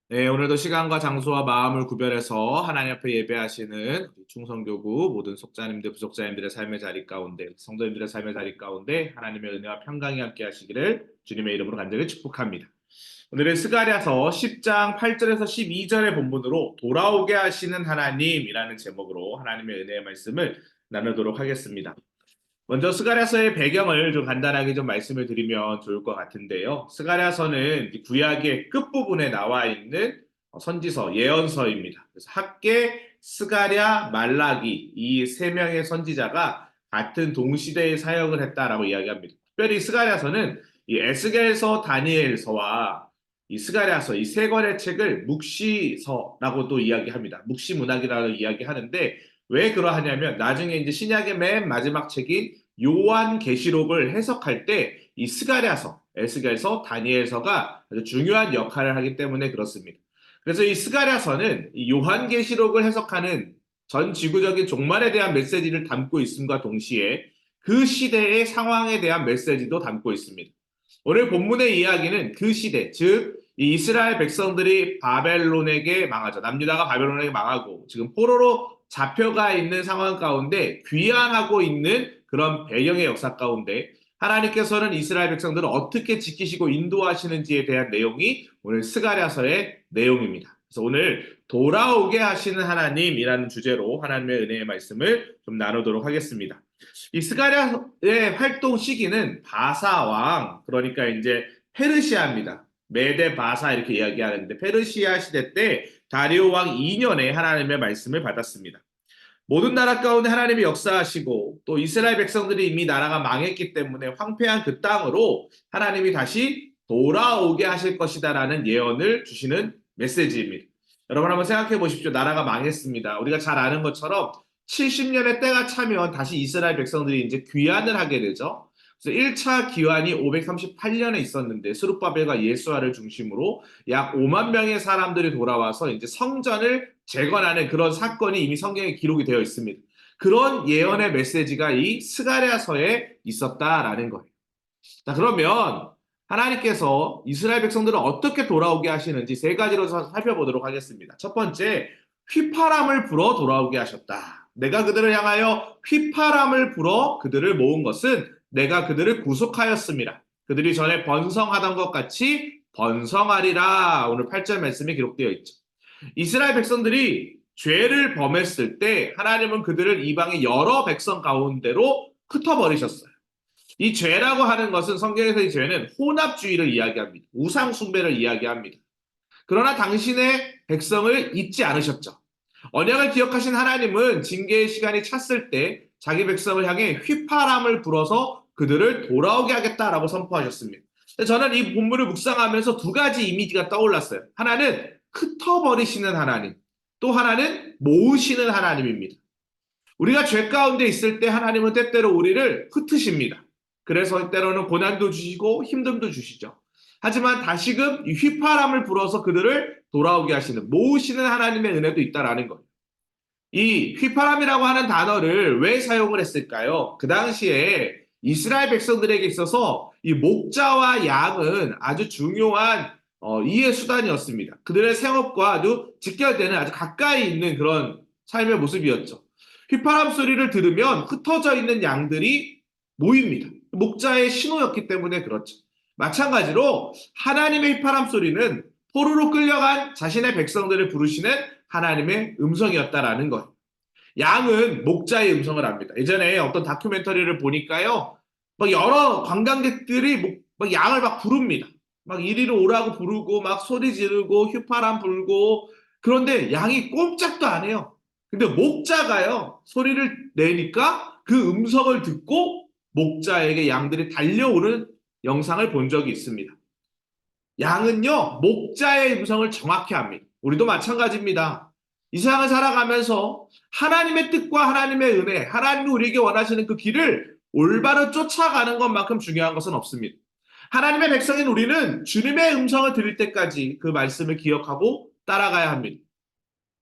네, 오늘도 시간과 장소와 마음을 구별해서 하나님 앞에 예배하시는 우리 충성교구 모든 속자님들, 부속자님들의 삶의 자리 가운데, 성도님들의 삶의 자리 가운데 하나님의 은혜와 평강이 함께 하시기를 주님의 이름으로 간절히 축복합니다. 오늘은 스가랴서 10장 8절에서 12절의 본문으로 돌아오게 하시는 하나님이라는 제목으로 하나님의 은혜의 말씀을 나누도록 하겠습니다. 먼저 스가랴서의 배경을 좀 간단하게 좀 말씀을 드리면 좋을 것 같은데요. 스가랴서는 구약의 끝부분에 나와 있는 선지서, 예언서입니다. 그래서 학개, 스가랴, 말라기 이 세 명의 선지자가 같은 동시대에 사역을 했다라고 이야기합니다. 특별히 스가랴서는 이 에스겔서, 다니엘서와 이 스가랴서 이 세 권의 책을 묵시서라고도 이야기합니다. 묵시문학이라고 이야기하는데 왜 그러하냐면 나중에 이제 신약의 맨 마지막 책인 요한계시록을 해석할 때 이 스가랴서, 에스겔서, 다니엘서가 아주 중요한 역할을 하기 때문에 그렇습니다. 그래서 이 스가랴서는 이 요한계시록을 해석하는 전 지구적인 종말에 대한 메시지를 담고 있음과 동시에 그 시대의 상황에 대한 메시지도 담고 있습니다. 오늘 본문의 이야기는 그 시대, 즉 이 이스라엘 백성들이 바벨론에게 망하죠. 남유다가 바벨론에게 망하고 지금 포로로 잡혀가 있는 상황 가운데 귀환하고 있는 그런 배경의 역사 가운데 하나님께서는 이스라엘 백성들을 어떻게 지키시고 인도하시는지에 대한 내용이 오늘 스가랴서의 내용입니다. 그래서 오늘 돌아오게 하시는 하나님이라는 주제로 하나님의 은혜의 말씀을 좀 나누도록 하겠습니다. 이 스가랴의 활동 시기는 바사 왕, 그러니까 이제 페르시아입니다. 메데 바사 이렇게 이야기하는데 페르시아 시대 때 다리오 왕 2년에 하나님의 말씀을 받았습니다. 모든 나라 가운데 하나님이 역사하시고 또 이스라엘 백성들이 이미 나라가 망했기 때문에 황폐한 그 땅으로 하나님이 다시 돌아오게 하실 것이다라는 예언을 주시는 메시지입니다. 여러분 한번 생각해 보십시오. 나라가 망했습니다. 우리가 잘 아는 것처럼 70년의 때가 차면 다시 이스라엘 백성들이 이제 귀환을 하게 되죠. 그래서 1차 귀환이 538년에 있었는데 스룹바벨과 예수아를 중심으로 약 5만 명의 사람들이 돌아와서 이제 성전을 재건하는 그런 사건이 이미 성경에 기록이 되어 있습니다. 그런 예언의 메시지가 이 스가랴서에 있었다라는 거예요. 자, 그러면 하나님께서 이스라엘 백성들을 어떻게 돌아오게 하시는지 세 가지로 살펴보도록 하겠습니다. 첫 번째, 휘파람을 불어 돌아오게 하셨다. 내가 그들을 향하여 휘파람을 불어 그들을 모은 것은 내가 그들을 구속하였습니다. 그들이 전에 번성하던 것 같이 번성하리라. 오늘 8절 말씀이 기록되어 있죠. 이스라엘 백성들이 죄를 범했을 때 하나님은 그들을 이방의 여러 백성 가운데로 흩어버리셨어요. 이 죄라고 하는 것은 성경에서 이 죄는 혼합주의를 이야기합니다. 우상숭배를 이야기합니다. 그러나 당신의 백성을 잊지 않으셨죠. 언약을 기억하신 하나님은 징계의 시간이 찼을 때 자기 백성을 향해 휘파람을 불어서 그들을 돌아오게 하겠다라고 선포하셨습니다. 저는 이 본문을 묵상하면서 두 가지 이미지가 떠올랐어요. 하나는 흩어버리시는 하나님, 또 하나는 모으시는 하나님입니다. 우리가 죄 가운데 있을 때 하나님은 때때로 우리를 흩으십니다. 그래서 때로는 고난도 주시고 힘듦도 주시죠. 하지만 다시금 이 휘파람을 불어서 그들을 돌아오게 하시는 모으시는 하나님의 은혜도 있다라는 거예요. 이 휘파람이라고 하는 단어를 왜 사용을 했을까요? 그 당시에 이스라엘 백성들에게 있어서 이 목자와 양은 아주 중요한 이해 수단이었습니다. 그들의 생업과 아주 직결되는 아주 가까이 있는 그런 삶의 모습이었죠. 휘파람 소리를 들으면 흩어져 있는 양들이 모입니다. 목자의 신호였기 때문에 그렇죠. 마찬가지로 하나님의 휘파람 소리는 포로로 끌려간 자신의 백성들을 부르시는 하나님의 음성이었다라는 거예요. 양은 목자의 음성을 압니다. 예전에 어떤 다큐멘터리를 보니까요, 막 여러 관광객들이 막 양을 막 부릅니다. 막 이리로 오라고 부르고, 막 소리 지르고, 휘파람 불고, 그런데 양이 꼼짝도 안 해요. 근데 목자가요, 소리를 내니까 그 음성을 듣고 목자에게 양들이 달려오는 영상을 본 적이 있습니다. 양은요, 목자의 음성을 정확히 합니다. 우리도 마찬가지입니다. 이 세상을 살아가면서 하나님의 뜻과 하나님의 은혜, 하나님이 우리에게 원하시는 그 길을 올바로 쫓아가는 것만큼 중요한 것은 없습니다. 하나님의 백성인 우리는 주님의 음성을 들을 때까지 그 말씀을 기억하고 따라가야 합니다.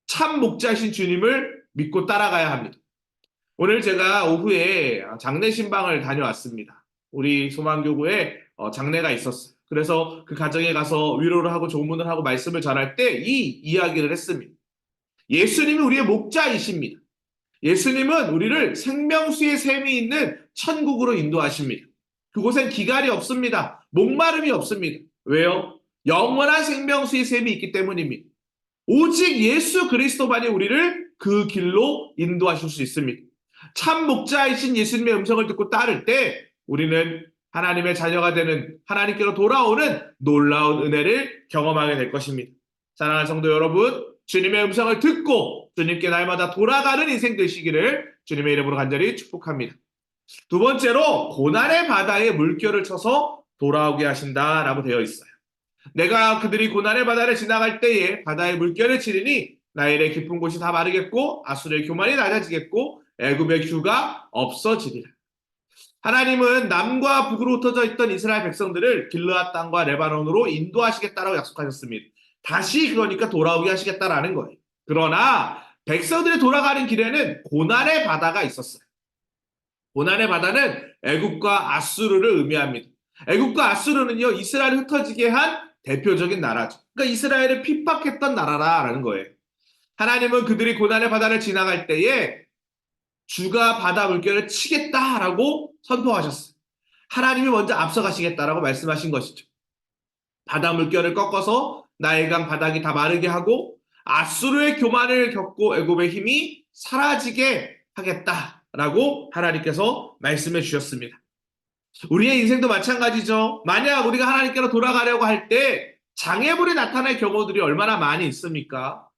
참 목자신 주님을 믿고 따라가야 합니다. 오늘 제가 오후에 장례 신방을 다녀왔습니다. 우리 소망교구에 장례가 있었어요. 그래서 그 가정에 가서 위로를 하고 조문을 하고 말씀을 전할 때 이 이야기를 했습니다. 예수님이 우리의 목자이십니다. 예수님은 우리를 생명수의 샘이 있는 천국으로 인도하십니다. 그곳엔 기갈이 없습니다. 목마름이 없습니다. 왜요? 영원한 생명수의 샘이 있기 때문입니다. 오직 예수 그리스도만이 우리를 그 길로 인도하실 수 있습니다. 참 목자이신 예수님의 음성을 듣고 따를 때 우리는 하나님의 자녀가 되는 하나님께로 돌아오는 놀라운 은혜를 경험하게 될 것입니다. 사랑하는 성도 여러분, 주님의 음성을 듣고 주님께 날마다 돌아가는 인생 되시기를 주님의 이름으로 간절히 축복합니다. 두 번째로 고난의 바다에 물결을 쳐서 돌아오게 하신다라고 되어 있어요. 내가 그들이 고난의 바다를 지나갈 때에 바다에 물결을 치리니 나일의 깊은 곳이 다 마르겠고 아수르의 교만이 낮아지겠고 애굽의 규가 없어지리라. 하나님은 남과 북으로 흩어져 있던 이스라엘 백성들을 길르앗 땅과 레바논으로 인도하시겠다라고 약속하셨습니다. 다시 그러니까 돌아오게 하시겠다라는 거예요. 그러나 백성들이 돌아가는 길에는 고난의 바다가 있었어요. 고난의 바다는 애굽과 아수르를 의미합니다. 애굽과 아수르는요, 이스라엘을 흩어지게 한 대표적인 나라죠. 그러니까 이스라엘을 핍박했던 나라라는 거예요. 하나님은 그들이 고난의 바다를 지나갈 때에 주가 바다 물결을 치겠다라고 선포하셨어요. 하나님이 먼저 앞서가시겠다라고 말씀하신 것이죠. 바다 물결을 꺾어서 나일강 바닥이 다 마르게 하고 아수르의 교만을 겪고 애굽의 힘이 사라지게 하겠다라고 하나님께서 말씀해 주셨습니다. 우리의 인생도 마찬가지죠. 만약 우리가 하나님께로 돌아가려고 할 때 장애물이 나타날 경우들이 얼마나 많이 있습니까?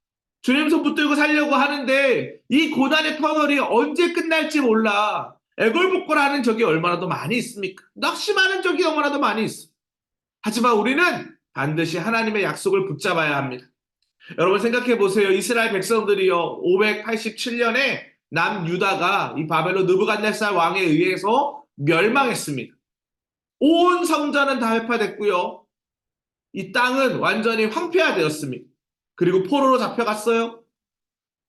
주님 손 붙들고 살려고 하는데 이 고난의 터널이 언제 끝날지 몰라. 애걸복걸하는 적이 얼마나 더 많이 있습니까? 낙심하는 적이 얼마나 더 많이 있어. 하지만 우리는 반드시 하나님의 약속을 붙잡아야 합니다. 여러분 생각해 보세요. 이스라엘 백성들이요. 587년에 남유다가 이 바벨론 느부갓네살 왕에 의해서 멸망했습니다. 온 성전은 다 회파됐고요. 이 땅은 완전히 황폐화되었습니다. 그리고 포로로 잡혀갔어요.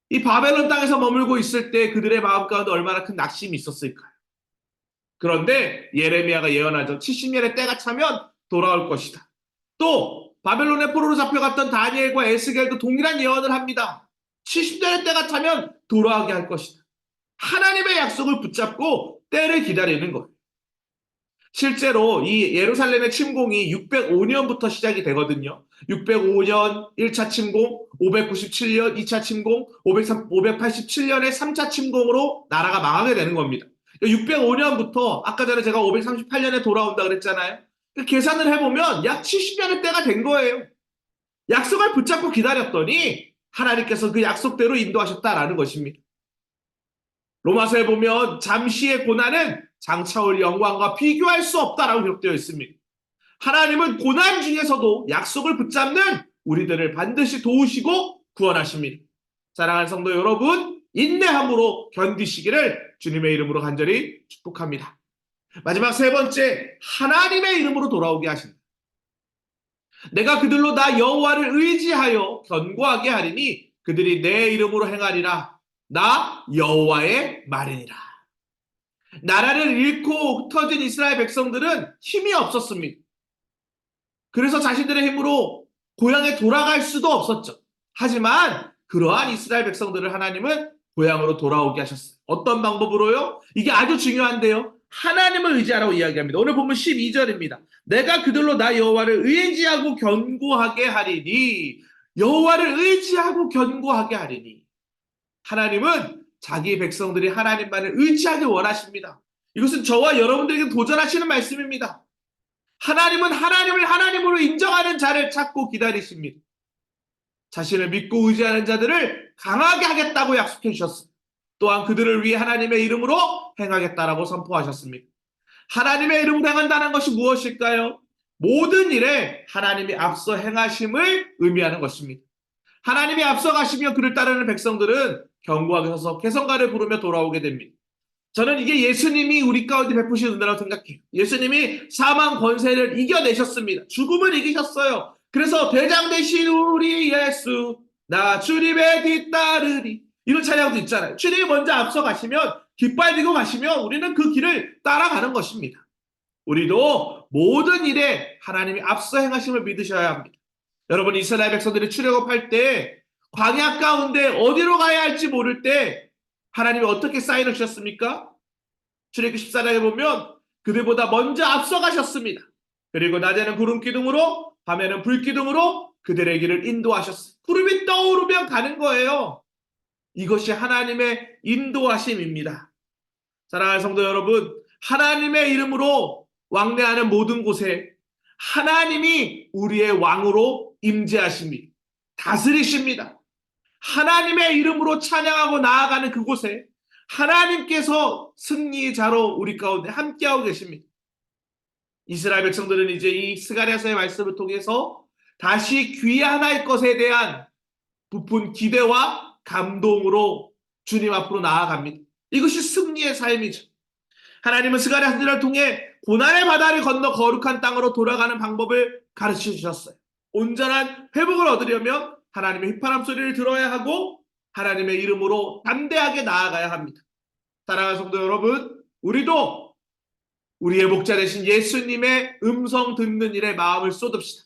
이 바벨론 땅에서 머물고 있을 때 그들의 마음 가운데 얼마나 큰 낙심이 있었을까요? 그런데 예레미야가 예언하죠. 70년의 때가 차면 돌아올 것이다. 또 바벨론의 포로로 잡혀갔던 다니엘과 에스겔도 동일한 예언을 합니다. 70년의 때가 차면 돌아오게 할 것이다. 하나님의 약속을 붙잡고 때를 기다리는 것. 실제로 이 예루살렘의 침공이 605년부터 시작이 되거든요. 605년 1차 침공, 597년 2차 침공, 587년에 3차 침공으로 나라가 망하게 되는 겁니다. 605년부터 아까 전에 제가 538년에 돌아온다 그랬잖아요. 계산을 해보면 약 70년의 때가 된 거예요. 약속을 붙잡고 기다렸더니 하나님께서 그 약속대로 인도하셨다라는 것입니다. 로마서에 보면 잠시의 고난은 장차올 영광과 비교할 수 없다라고 기록되어 있습니다. 하나님은 고난 중에서도 약속을 붙잡는 우리들을 반드시 도우시고 구원하십니다. 사랑하는 성도 여러분, 인내함으로 견디시기를 주님의 이름으로 간절히 축복합니다. 마지막 세 번째, 하나님의 이름으로 돌아오게 하신다. 내가 그들로 나 여호와를 의지하여 견고하게 하리니 그들이 내 이름으로 행하리라. 나 여호와의 말이니라. 나라를 잃고 흩어진 이스라엘 백성들은 힘이 없었습니다. 그래서 자신들의 힘으로 고향에 돌아갈 수도 없었죠. 하지만 그러한 이스라엘 백성들을 하나님은 고향으로 돌아오게 하셨어요. 어떤 방법으로요? 이게 아주 중요한데요. 하나님을 의지하라고 이야기합니다. 오늘 보면 12절입니다. 내가 그들로 나 여호와를 의지하고 견고하게 하리니. 여호와를 의지하고 견고하게 하리니. 하나님은 자기 백성들이 하나님만을 의지하기 원하십니다. 이것은 저와 여러분들에게 도전하시는 말씀입니다. 하나님은 하나님을 하나님으로 인정하는 자를 찾고 기다리십니다. 자신을 믿고 의지하는 자들을 강하게 하겠다고 약속해 주셨습니다. 또한 그들을 위해 하나님의 이름으로 행하겠다라고 선포하셨습니다. 하나님의 이름으로 행한다는 것이 무엇일까요? 모든 일에 하나님이 앞서 행하심을 의미하는 것입니다. 하나님이 앞서 가시며 그를 따르는 백성들은 견고하게 서서 개성가를 부르며 돌아오게 됩니다. 저는 이게 예수님이 우리 가운데 베푸신 은혜라고 생각해요. 예수님이 사망 권세를 이겨내셨습니다. 죽음을 이기셨어요. 그래서 대장 되신 우리 예수, 나 주님의 뒤따르리. 이런 찬양도 있잖아요. 주님이 먼저 앞서 가시면 깃발 들고 가시면 우리는 그 길을 따라가는 것입니다. 우리도 모든 일에 하나님이 앞서 행하심을 믿으셔야 합니다. 여러분, 이스라엘 백성들이 출애굽할 때 광야 가운데 어디로 가야 할지 모를 때 하나님이 어떻게 사인을 주셨습니까? 출애굽기 14장에 보면 그들보다 먼저 앞서가셨습니다. 그리고 낮에는 구름 기둥으로, 밤에는 불 기둥으로 그들의 길을 인도하셨어요. 구름이 떠오르면 가는 거예요. 이것이 하나님의 인도하심입니다. 사랑하는 성도 여러분, 하나님의 이름으로 왕래하는 모든 곳에 하나님이 우리의 왕으로 임재하십니다. 다스리십니다. 하나님의 이름으로 찬양하고 나아가는 그곳에 하나님께서 승리의 자로 우리 가운데 함께하고 계십니다. 이스라엘 백성들은 이제 이 스가랴서의 말씀을 통해서 다시 귀환할 것에 대한 부푼 기대와 감동으로 주님 앞으로 나아갑니다. 이것이 승리의 삶이죠. 하나님은 스가랴서를 통해 고난의 바다를 건너 거룩한 땅으로 돌아가는 방법을 가르쳐 주셨어요. 온전한 회복을 얻으려면 하나님의 휘파람 소리를 들어야 하고 하나님의 이름으로 담대하게 나아가야 합니다. 사랑하는 성도 여러분, 우리도 우리의 목자 되신 예수님의 음성 듣는 일에 마음을 쏟읍시다.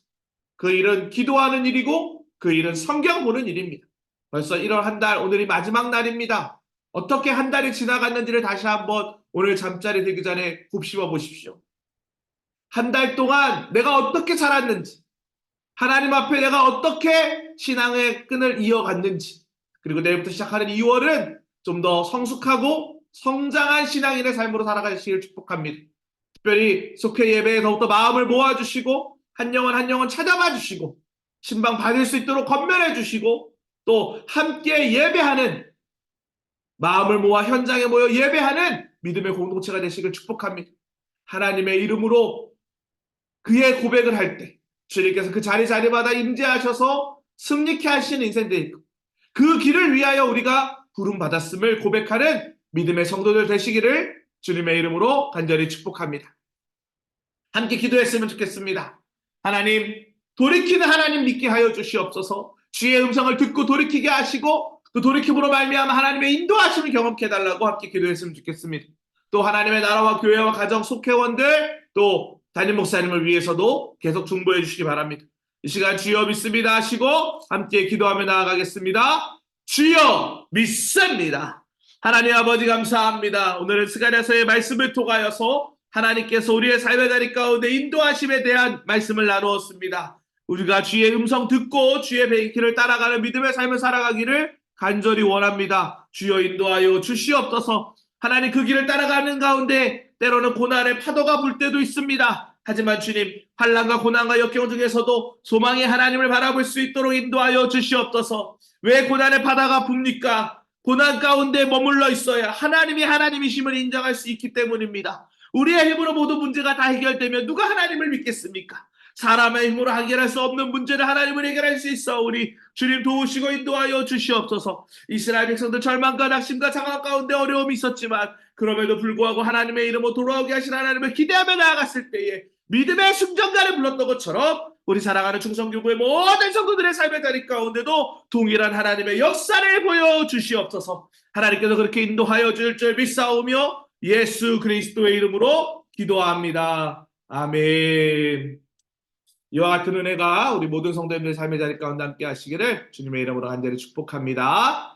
그 일은 기도하는 일이고 그 일은 성경 보는 일입니다. 벌써 1월 한 달, 오늘이 마지막 날입니다. 어떻게 한 달이 지나갔는지를 다시 한번 오늘 잠자리 들기 전에 곱씹어 보십시오. 한 달 동안 내가 어떻게 살았는지, 하나님 앞에 내가 어떻게 신앙의 끈을 이어갔는지, 그리고 내일부터 시작하는 2월은 좀 더 성숙하고 성장한 신앙인의 삶으로 살아가시길 축복합니다. 특별히 속회 예배에 더욱더 마음을 모아주시고 한 영혼 한 영혼 찾아봐 주시고 신방 받을 수 있도록 건면해 주시고 또 함께 예배하는 마음을 모아 현장에 모여 예배하는 믿음의 공동체가 되시길 축복합니다. 하나님의 이름으로 그의 고백을 할 때 주님께서 그 자리마다 임재하셔서 승리케 하시는 인생 되있고 그 길을 위하여 우리가 부름받았음을 고백하는 믿음의 성도들 되시기를 주님의 이름으로 간절히 축복합니다. 함께 기도했으면 좋겠습니다. 하나님, 돌이키는 하나님 믿게 하여 주시옵소서. 주의 음성을 듣고 돌이키게 하시고 그 돌이킴으로 말미암아 하나님의 인도하심을 경험케 해달라고 함께 기도했으면 좋겠습니다. 또 하나님의 나라와 교회와 가정 속회원들 또 담임 목사님을 위해서도 계속 중보해 주시기 바랍니다. 이 시간 주여 믿습니다 하시고 함께 기도하며 나아가겠습니다. 주여 믿습니다. 하나님 아버지 감사합니다. 오늘은 스가랴서의 말씀을 통하여서 하나님께서 우리의 삶의 자리 가운데 인도하심에 대한 말씀을 나누었습니다. 우리가 주의 음성 듣고 주의 배길을 따라가는 믿음의 삶을 살아가기를 간절히 원합니다. 주여 인도하여 주시옵소서. 하나님 그 길을 따라가는 가운데 때로는 고난의 파도가 불 때도 있습니다. 하지만 주님 환난과 고난과 역경 중에서도 소망의 하나님을 바라볼 수 있도록 인도하여 주시옵소서. 왜 고난의 바다가 붑니까? 고난 가운데 머물러 있어야 하나님이 하나님이심을 인정할 수 있기 때문입니다. 우리의 힘으로 모든 문제가 다 해결되면 누가 하나님을 믿겠습니까? 사람의 힘으로 해결할 수 없는 문제를 하나님을 해결할 수 있사오니 주님 도우시고 인도하여 주시옵소서. 이스라엘 백성들 절망과 낙심과 상황 가운데 어려움이 있었지만 그럼에도 불구하고 하나님의 이름으로 돌아오게 하신 하나님을 기대하며 나아갔을 때에 믿음의 순정가를 불렀던 것처럼 우리 사랑하는 충성교구의 모든 성도들의 삶의 자리 가운데도 동일한 하나님의 역사를 보여주시옵소서. 하나님께서 그렇게 인도하여 줄 줄 믿사오며 예수 그리스도의 이름으로 기도합니다. 아멘. 이와 같은 은혜가 우리 모든 성도님들의 삶의 자리 가운데 함께 하시기를 주님의 이름으로 간절히 축복합니다.